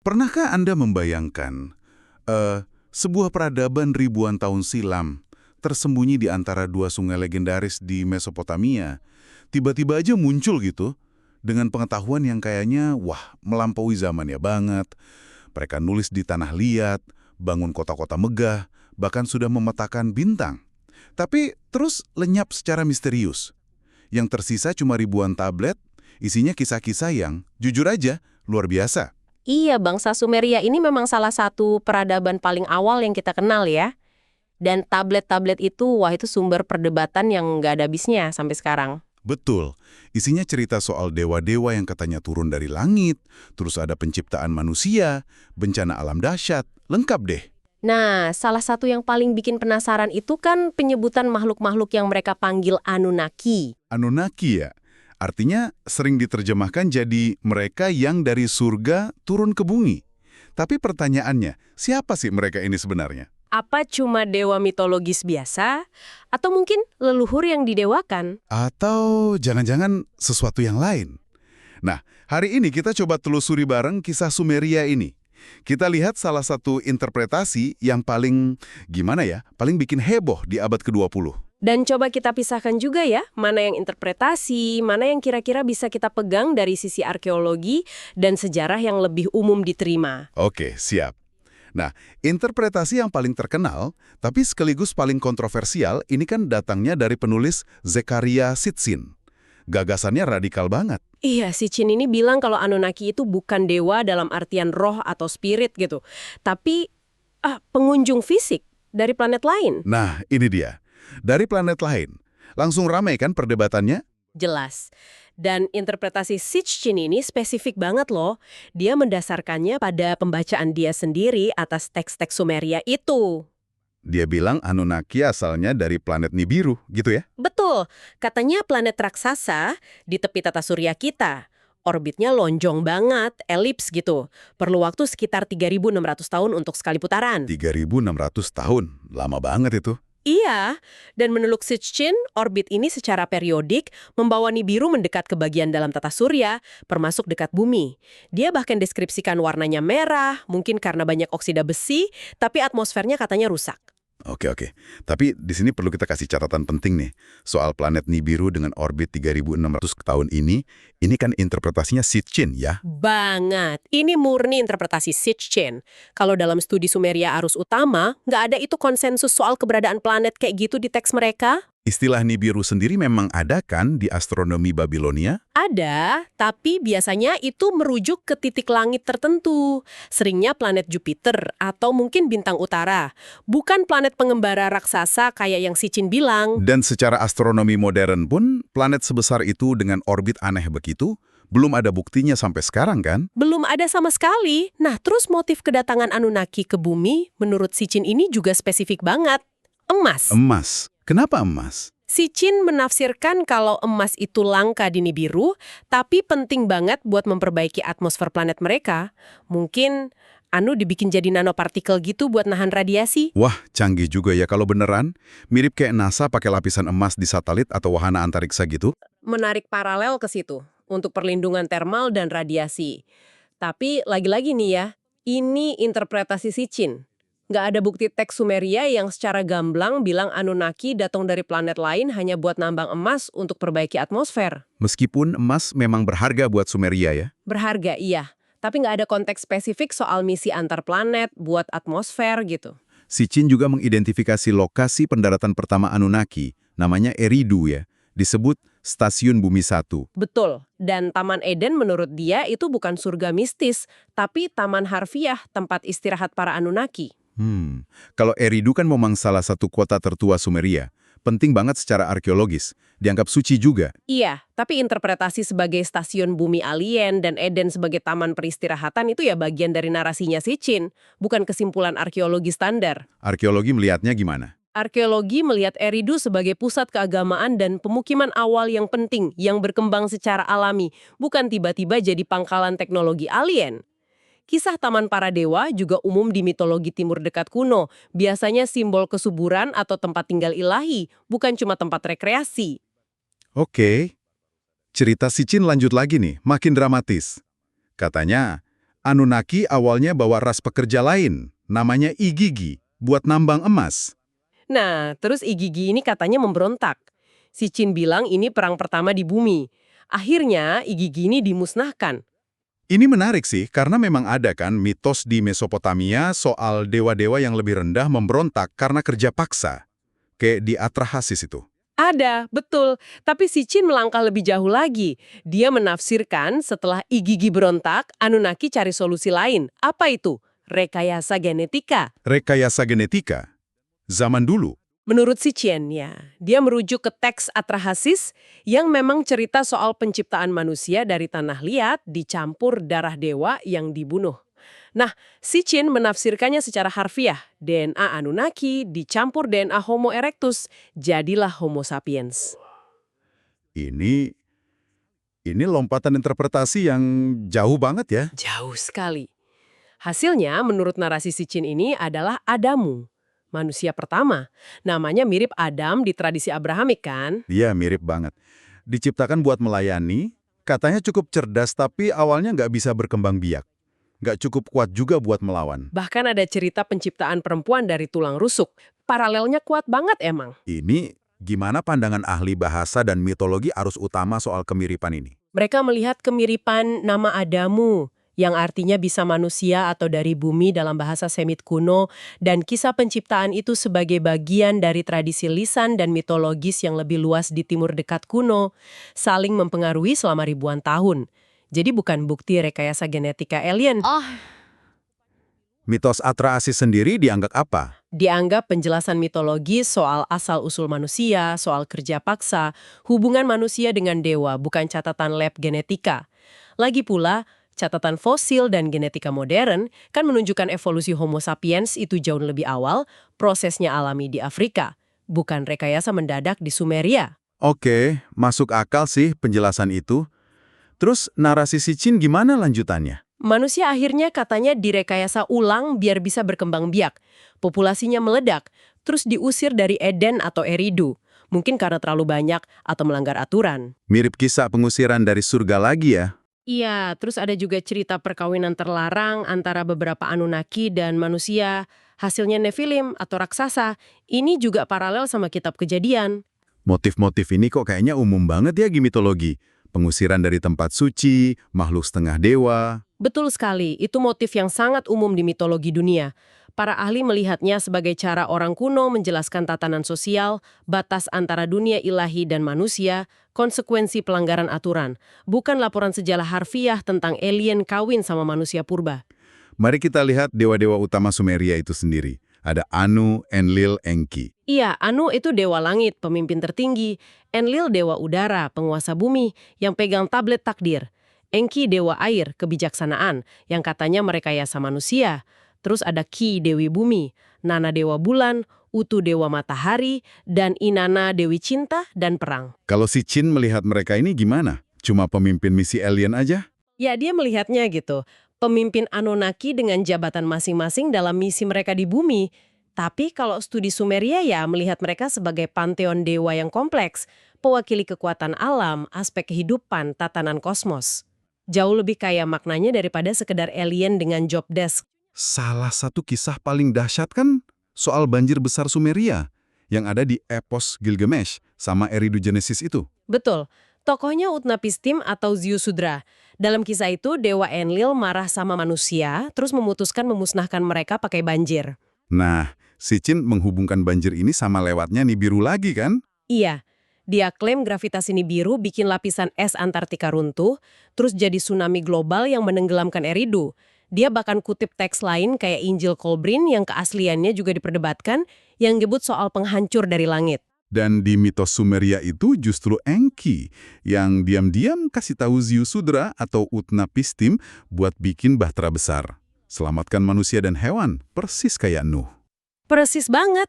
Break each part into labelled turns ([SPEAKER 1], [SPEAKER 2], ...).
[SPEAKER 1] Pernahkah Anda membayangkan sebuah peradaban ribuan tahun silam tersembunyi di antara dua sungai legendaris di Mesopotamia, tiba-tiba aja muncul gitu, dengan pengetahuan yang kayaknya, wah, melampaui zamannya banget. Mereka nulis di tanah liat, bangun kota-kota megah, bahkan sudah memetakan bintang. Tapi terus lenyap secara misterius. Yang tersisa cuma ribuan tablet, isinya kisah-kisah yang, jujur aja, luar biasa.
[SPEAKER 2] Iya, bangsa Sumeria ini memang salah satu peradaban paling awal yang kita kenal ya. Dan tablet-tablet itu, wah itu sumber perdebatan yang nggak ada habisnya sampai sekarang.
[SPEAKER 1] Betul, isinya cerita soal dewa-dewa yang katanya turun dari langit, terus ada penciptaan manusia, bencana alam dahsyat, lengkap deh.
[SPEAKER 2] Nah, salah satu yang paling bikin penasaran itu kan penyebutan makhluk-makhluk yang mereka panggil Anunnaki.
[SPEAKER 1] Anunnaki ya, artinya sering diterjemahkan jadi mereka yang dari surga turun ke bumi. Tapi pertanyaannya, siapa sih mereka ini sebenarnya?
[SPEAKER 2] Apa cuma dewa mitologis biasa? Atau mungkin leluhur yang didewakan?
[SPEAKER 1] Atau jangan-jangan sesuatu yang lain? Nah, hari ini kita coba telusuri bareng kisah Sumeria ini. Kita lihat salah satu interpretasi yang paling, paling bikin heboh di abad ke-20.
[SPEAKER 2] Dan coba kita pisahkan juga ya, mana yang interpretasi, mana yang kira-kira bisa kita pegang dari sisi arkeologi dan sejarah yang lebih umum diterima.
[SPEAKER 1] Oke, siap. Nah, interpretasi yang paling terkenal, tapi sekaligus paling kontroversial, ini kan datangnya dari penulis Zecharia Sitchin. Gagasannya radikal banget.
[SPEAKER 2] Iya, si Chin ini bilang kalau Anunnaki itu bukan dewa dalam artian roh atau spirit gitu. Tapi pengunjung fisik dari planet lain.
[SPEAKER 1] Nah, ini dia. Dari planet lain. Langsung ramai kan perdebatannya?
[SPEAKER 2] Jelas. Dan interpretasi Sitchin ini spesifik banget loh. Dia mendasarkannya pada pembacaan dia sendiri atas teks-teks Sumeria itu.
[SPEAKER 1] Dia bilang Anunnaki asalnya dari planet Nibiru, gitu ya?
[SPEAKER 2] Betul. Katanya planet raksasa di tepi tata surya kita. Orbitnya lonjong banget, elips gitu. Perlu waktu sekitar 3.600 tahun untuk sekali putaran.
[SPEAKER 1] 3.600 tahun. Lama banget itu.
[SPEAKER 2] Iya, dan menurut Sitchin, orbit ini secara periodik membawa Nibiru mendekat ke bagian dalam tata surya, termasuk dekat bumi. Dia bahkan deskripsikan warnanya merah, mungkin karena banyak oksida besi, tapi atmosfernya katanya rusak.
[SPEAKER 1] Oke. Tapi di sini perlu kita kasih catatan penting nih. Soal planet Nibiru dengan orbit 3.600 tahun ini kan interpretasinya Sitchin ya?
[SPEAKER 2] Banget. Ini murni interpretasi Sitchin. Kalau dalam studi Sumeria arus utama, nggak ada itu konsensus soal keberadaan planet kayak gitu di teks mereka.
[SPEAKER 1] Istilah Nibiru sendiri memang ada kan di astronomi Babilonia?
[SPEAKER 2] Ada, tapi biasanya itu merujuk ke titik langit tertentu. Seringnya planet Jupiter atau mungkin bintang utara. Bukan planet pengembara raksasa kayak yang Sitchin bilang.
[SPEAKER 1] Dan secara astronomi modern pun, planet sebesar itu dengan orbit aneh begitu, belum ada buktinya sampai sekarang kan?
[SPEAKER 2] Belum ada sama sekali. Nah, terus motif kedatangan Anunnaki ke bumi menurut Sitchin ini juga spesifik banget. Emas.
[SPEAKER 1] Emas. Kenapa emas?
[SPEAKER 2] Sitchin menafsirkan kalau emas itu langka di Nibiru, tapi penting banget buat memperbaiki atmosfer planet mereka. Mungkin dibikin jadi nanopartikel gitu buat nahan radiasi.
[SPEAKER 1] Wah, canggih juga ya kalau beneran. Mirip kayak NASA pakai lapisan emas di satelit atau wahana antariksa gitu.
[SPEAKER 2] Menarik paralel ke situ untuk perlindungan termal dan radiasi. Tapi lagi-lagi nih ya, ini interpretasi Sitchin. Nggak ada bukti teks Sumeria yang secara gamblang bilang Anunnaki datang dari planet lain hanya buat nambang emas untuk perbaiki atmosfer.
[SPEAKER 1] Meskipun emas memang berharga buat Sumeria ya?
[SPEAKER 2] Berharga, iya. Tapi nggak ada konteks spesifik soal misi antar planet buat atmosfer gitu.
[SPEAKER 1] Sitchin juga mengidentifikasi lokasi pendaratan pertama Anunnaki, namanya Eridu ya, disebut Stasiun Bumi 1.
[SPEAKER 2] Betul. Dan Taman Eden menurut dia itu bukan surga mistis, tapi taman harfiah, tempat istirahat para Anunnaki.
[SPEAKER 1] Kalau Eridu kan memang salah satu kota tertua Sumeria, penting banget secara arkeologis, dianggap suci juga.
[SPEAKER 2] Iya, tapi interpretasi sebagai stasiun bumi alien dan Eden sebagai taman peristirahatan itu ya bagian dari narasinya Sitchin, bukan kesimpulan arkeologi standar.
[SPEAKER 1] Arkeologi melihatnya gimana?
[SPEAKER 2] Arkeologi melihat Eridu sebagai pusat keagamaan dan pemukiman awal yang penting, yang berkembang secara alami, bukan tiba-tiba jadi pangkalan teknologi alien. Kisah Taman Para Dewa juga umum di mitologi Timur Dekat kuno, biasanya simbol kesuburan atau tempat tinggal ilahi, bukan cuma tempat rekreasi.
[SPEAKER 1] Oke. Cerita Sitchin lanjut lagi nih, makin dramatis. Katanya, Anunnaki awalnya bawa ras pekerja lain, namanya Igigi, buat nambang emas.
[SPEAKER 2] Nah, terus Igigi ini katanya memberontak. Si Chin bilang ini perang pertama di bumi. Akhirnya Igigi ini dimusnahkan.
[SPEAKER 1] Ini menarik sih, karena memang ada kan mitos di Mesopotamia soal dewa-dewa yang lebih rendah memberontak karena kerja paksa. Kayak di Atrahasis itu.
[SPEAKER 2] Ada, betul. Tapi si Chin melangkah lebih jauh lagi. Dia menafsirkan setelah Igigi berontak, Anunnaki cari solusi lain. Apa itu? Rekayasa genetika.
[SPEAKER 1] Rekayasa genetika. Zaman dulu.
[SPEAKER 2] Menurut si Chen, ya, dia merujuk ke teks Atrahasis yang memang cerita soal penciptaan manusia dari tanah liat dicampur darah dewa yang dibunuh. Nah, si Chen menafsirkannya secara harfiah. DNA Anunnaki dicampur DNA Homo erectus, jadilah Homo sapiens.
[SPEAKER 1] Ini lompatan interpretasi yang jauh banget ya.
[SPEAKER 2] Jauh sekali. Hasilnya, menurut narasi si Chen ini adalah Adamu, manusia pertama. Namanya mirip Adam di tradisi Abrahamik kan?
[SPEAKER 1] Iya, mirip banget. Diciptakan buat melayani, katanya cukup cerdas tapi awalnya nggak bisa berkembang biak. Nggak cukup kuat juga buat melawan.
[SPEAKER 2] Bahkan ada cerita penciptaan perempuan dari tulang rusuk. Paralelnya kuat banget emang.
[SPEAKER 1] Ini gimana pandangan ahli bahasa dan mitologi arus utama soal kemiripan ini?
[SPEAKER 2] Mereka melihat kemiripan nama Adamu, yang artinya bisa manusia atau dari bumi dalam bahasa Semit kuno, dan kisah penciptaan itu sebagai bagian dari tradisi lisan dan mitologis yang lebih luas di Timur Dekat kuno, saling mempengaruhi selama ribuan tahun. Jadi bukan bukti rekayasa genetika alien.
[SPEAKER 1] Mitos Atrahasis sendiri dianggap apa?
[SPEAKER 2] Dianggap penjelasan mitologis soal asal-usul manusia, soal kerja paksa, hubungan manusia dengan dewa, bukan catatan lab genetika. Lagi pula, catatan fosil dan genetika modern kan menunjukkan evolusi Homo sapiens itu jauh lebih awal, prosesnya alami di Afrika, bukan rekayasa mendadak di Sumeria.
[SPEAKER 1] Oke, masuk akal sih penjelasan itu. Terus narasi si Chin gimana lanjutannya?
[SPEAKER 2] Manusia akhirnya katanya direkayasa ulang biar bisa berkembang biak. Populasinya meledak, terus diusir dari Eden atau Eridu. Mungkin karena terlalu banyak atau melanggar aturan.
[SPEAKER 1] Mirip kisah pengusiran dari surga lagi ya?
[SPEAKER 2] Iya, terus ada juga cerita perkawinan terlarang antara beberapa Anunnaki dan manusia. Hasilnya Nephilim atau raksasa. Ini juga paralel sama kitab Kejadian.
[SPEAKER 1] Motif-motif ini kok kayaknya umum banget ya di mitologi. Pengusiran dari tempat suci, makhluk setengah dewa.
[SPEAKER 2] Betul sekali, itu motif yang sangat umum di mitologi dunia. Para ahli melihatnya sebagai cara orang kuno menjelaskan tatanan sosial, batas antara dunia ilahi dan manusia, konsekuensi pelanggaran aturan, bukan laporan sejarah harfiah tentang alien kawin sama manusia purba.
[SPEAKER 1] Mari kita lihat dewa-dewa utama Sumeria itu sendiri. Ada Anu, Enlil, Enki.
[SPEAKER 2] Iya, Anu itu dewa langit, pemimpin tertinggi. Enlil dewa udara, penguasa bumi, yang pegang tablet takdir. Enki dewa air, kebijaksanaan, yang katanya merekayasa manusia. Terus ada Ki dewi bumi, Nana dewa bulan, Utu dewa matahari, dan Inanna dewi cinta dan perang.
[SPEAKER 1] Kalau si Chin melihat mereka ini gimana? Cuma pemimpin misi alien aja?
[SPEAKER 2] Ya, dia melihatnya gitu. Pemimpin Anunnaki dengan jabatan masing-masing dalam misi mereka di bumi. Tapi kalau studi Sumeria ya melihat mereka sebagai panteon dewa yang kompleks, pewakili kekuatan alam, aspek kehidupan, tatanan kosmos. Jauh lebih kaya maknanya daripada sekedar alien dengan job desk.
[SPEAKER 1] Salah satu kisah paling dahsyat kan soal banjir besar Sumeria yang ada di epos Gilgamesh sama Eridu Genesis itu.
[SPEAKER 2] Betul. Tokohnya Utnapishtim atau Ziusudra. Dalam kisah itu, Dewa Enlil marah sama manusia, terus memutuskan memusnahkan mereka pakai banjir.
[SPEAKER 1] Nah, si Chin menghubungkan banjir ini sama lewatnya Nibiru lagi kan?
[SPEAKER 2] Iya, dia klaim gravitasi Nibiru bikin lapisan es Antartika runtuh, terus jadi tsunami global yang menenggelamkan Eridu. Dia bahkan kutip teks lain kayak Injil Kolbrin yang keasliannya juga diperdebatkan, yang nyebut soal penghancur dari langit.
[SPEAKER 1] Dan di mitos Sumeria itu justru Enki yang diam-diam kasih tahu Ziusudra atau Utnapishtim buat bikin bahtera besar. Selamatkan manusia dan hewan, persis kayak Nuh.
[SPEAKER 2] Persis banget.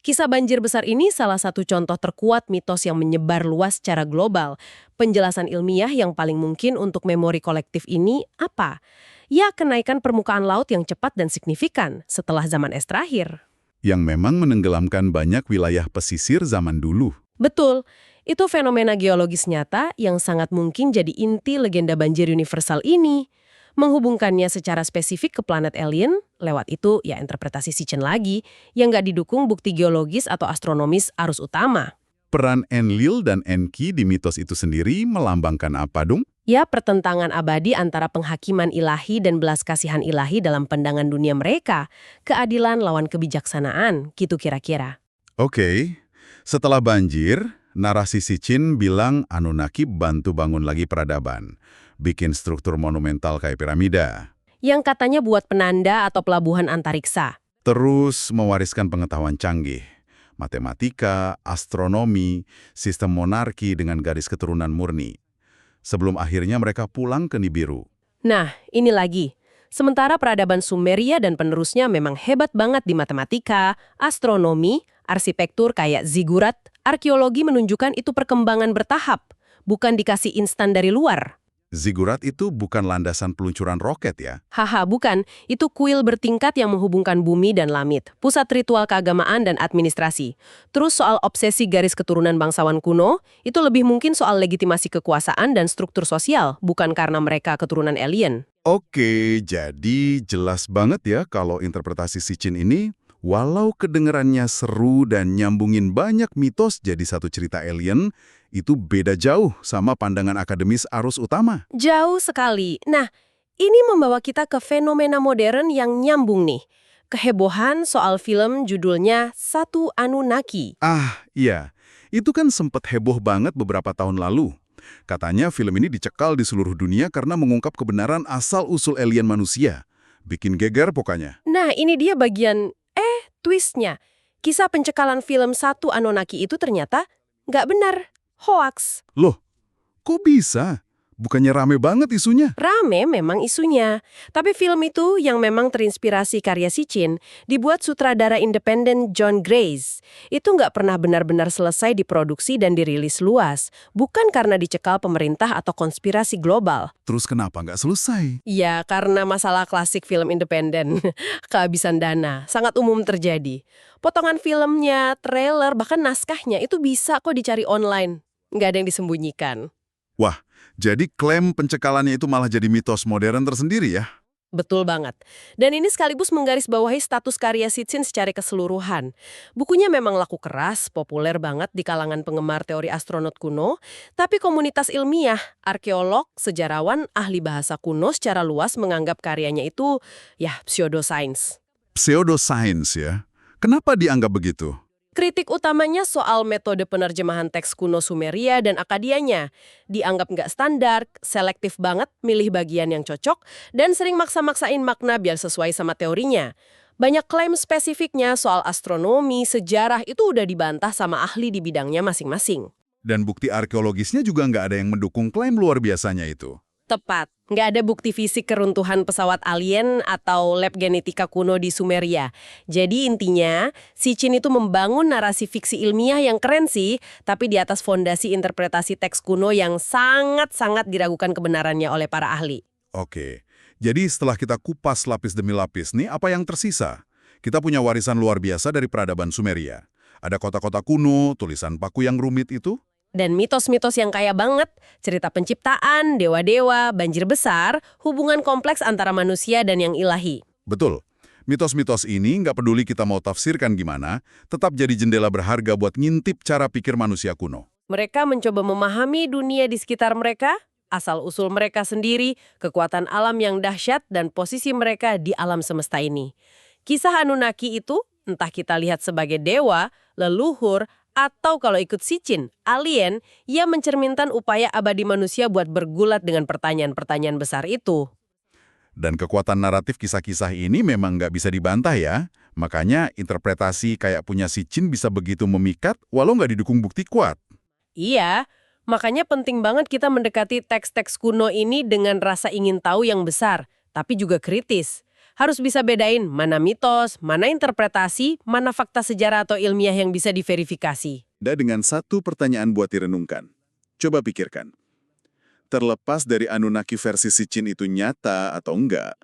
[SPEAKER 2] Kisah banjir besar ini salah satu contoh terkuat mitos yang menyebar luas secara global. Penjelasan ilmiah yang paling mungkin untuk memori kolektif ini apa? Ya, kenaikan permukaan laut yang cepat dan signifikan setelah zaman es terakhir.
[SPEAKER 1] Yang memang menenggelamkan banyak wilayah pesisir zaman dulu.
[SPEAKER 2] Betul, itu fenomena geologis nyata yang sangat mungkin jadi inti legenda banjir universal ini. menghubungkannya secara spesifik ke planet alien, lewat itu ya interpretasi Sitchin lagi, yang nggak didukung bukti geologis atau astronomis arus utama.
[SPEAKER 1] Peran Enlil dan Enki di mitos itu sendiri melambangkan apa dong?
[SPEAKER 2] Ya, pertentangan abadi antara penghakiman ilahi dan belas kasihan ilahi dalam pandangan dunia mereka, keadilan lawan kebijaksanaan, gitu kira-kira.
[SPEAKER 1] Oke, setelah banjir, narasi Sitchin bilang Anunnaki bantu bangun lagi peradaban, bikin struktur monumental kayak piramida.
[SPEAKER 2] Yang katanya buat penanda atau pelabuhan antariksa.
[SPEAKER 1] Terus mewariskan pengetahuan canggih, matematika, astronomi, sistem monarki dengan garis keturunan murni. Sebelum akhirnya mereka pulang ke Nibiru.
[SPEAKER 2] Nah, ini lagi. Sementara peradaban Sumeria dan penerusnya memang hebat banget di matematika, astronomi, arsitektur kayak zigurat, arkeologi menunjukkan itu perkembangan bertahap, bukan dikasih instan dari luar.
[SPEAKER 1] Zigurat itu bukan landasan peluncuran roket ya?
[SPEAKER 2] Haha, bukan. Itu kuil bertingkat yang menghubungkan bumi dan langit, pusat ritual keagamaan dan administrasi. Terus soal obsesi garis keturunan bangsawan kuno, itu lebih mungkin soal legitimasi kekuasaan dan struktur sosial, bukan karena mereka keturunan alien.
[SPEAKER 1] Oke, jadi jelas banget ya kalau interpretasi Sitchin ini, walau kedengerannya seru dan nyambungin banyak mitos jadi satu cerita alien, itu beda jauh sama pandangan akademis arus utama.
[SPEAKER 2] Jauh sekali. Nah, ini membawa kita ke fenomena modern yang nyambung nih. Kehebohan soal film judulnya Satu Anunnaki.
[SPEAKER 1] Ah, iya. Itu kan sempet heboh banget beberapa tahun lalu. Katanya film ini dicekal di seluruh dunia karena mengungkap kebenaran asal-usul alien manusia. Bikin geger pokoknya.
[SPEAKER 2] Nah, ini dia bagian, twistnya. Kisah pencekalan film Satu Anunnaki itu ternyata nggak benar. Hoaks.
[SPEAKER 1] Loh, kok bisa? Bukannya rame banget isunya?
[SPEAKER 2] Rame memang isunya. Tapi film itu yang memang terinspirasi karya Sitchin dibuat sutradara independen John Grace. Itu nggak pernah benar-benar selesai diproduksi dan dirilis luas. Bukan karena dicekal pemerintah atau konspirasi global.
[SPEAKER 1] Terus kenapa nggak selesai?
[SPEAKER 2] Ya, karena masalah klasik film independen. Kehabisan dana. Sangat umum terjadi. Potongan filmnya, trailer, bahkan naskahnya itu bisa kok dicari online. Nggak ada yang disembunyikan.
[SPEAKER 1] Wah, jadi klaim pencekalannya itu malah jadi mitos modern tersendiri ya?
[SPEAKER 2] Betul banget. Dan ini sekaligus menggarisbawahi status karya Sitchin secara keseluruhan. Bukunya memang laku keras, populer banget di kalangan penggemar teori astronot kuno, tapi komunitas ilmiah, arkeolog, sejarawan, ahli bahasa kuno secara luas menganggap karyanya itu, ya, pseudoscience.
[SPEAKER 1] Pseudoscience ya? Kenapa dianggap begitu?
[SPEAKER 2] Kritik utamanya soal metode penerjemahan teks kuno Sumeria dan Akadianya. Dianggap nggak standar, selektif banget, milih bagian yang cocok, dan sering maksa-maksain makna biar sesuai sama teorinya. Banyak klaim spesifiknya soal astronomi, sejarah itu udah dibantah sama ahli di bidangnya masing-masing.
[SPEAKER 1] Dan bukti arkeologisnya juga nggak ada yang mendukung klaim luar biasanya itu.
[SPEAKER 2] Tepat. Nggak ada bukti fisik keruntuhan pesawat alien atau lab genetika kuno di Sumeria. Jadi intinya, Sitchin itu membangun narasi fiksi ilmiah yang keren sih, tapi di atas fondasi interpretasi teks kuno yang sangat-sangat diragukan kebenarannya oleh para ahli.
[SPEAKER 1] Oke, jadi setelah kita kupas lapis demi lapis nih, apa yang tersisa? Kita punya warisan luar biasa dari peradaban Sumeria. Ada kota-kota kuno, tulisan paku yang rumit itu.
[SPEAKER 2] Dan mitos-mitos yang kaya banget, cerita penciptaan, dewa-dewa, banjir besar, hubungan kompleks antara manusia dan yang ilahi.
[SPEAKER 1] Betul. Mitos-mitos ini nggak peduli kita mau tafsirkan gimana, tetap jadi jendela berharga buat ngintip cara pikir manusia kuno.
[SPEAKER 2] Mereka mencoba memahami dunia di sekitar mereka, asal-usul mereka sendiri, kekuatan alam yang dahsyat, dan posisi mereka di alam semesta ini. Kisah Anunnaki itu, entah kita lihat sebagai dewa, leluhur, atau kalau ikut Sitchin, alien, yang mencerminkan upaya abadi manusia buat bergulat dengan pertanyaan-pertanyaan besar itu.
[SPEAKER 1] Dan kekuatan naratif kisah-kisah ini memang nggak bisa dibantah ya. Makanya interpretasi kayak punya Sitchin bisa begitu memikat walau nggak didukung bukti kuat.
[SPEAKER 2] Iya, makanya penting banget kita mendekati teks-teks kuno ini dengan rasa ingin tahu yang besar, tapi juga kritis. Harus bisa bedain mana mitos, mana interpretasi, mana fakta sejarah atau ilmiah yang bisa diverifikasi.
[SPEAKER 1] Dan dengan satu pertanyaan buat direnungkan. Coba pikirkan. Terlepas dari Anunnaki versi Sitchin itu nyata atau enggak,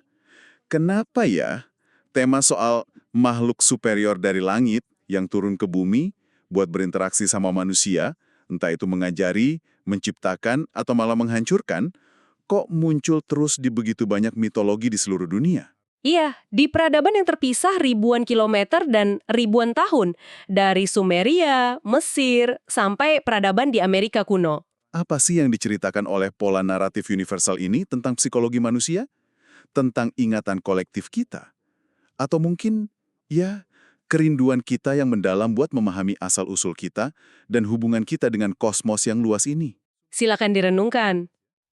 [SPEAKER 1] kenapa ya tema soal makhluk superior dari langit yang turun ke bumi buat berinteraksi sama manusia, entah itu mengajari, menciptakan, atau malah menghancurkan, kok muncul terus di begitu banyak mitologi di seluruh dunia?
[SPEAKER 2] Iya, di peradaban yang terpisah ribuan kilometer dan ribuan tahun, dari Sumeria, Mesir, sampai peradaban di Amerika kuno.
[SPEAKER 1] Apa sih yang diceritakan oleh pola naratif universal ini tentang psikologi manusia? Tentang ingatan kolektif kita? Atau mungkin, ya, kerinduan kita yang mendalam buat memahami asal-usul kita dan hubungan kita dengan kosmos yang luas ini?
[SPEAKER 2] Silakan direnungkan.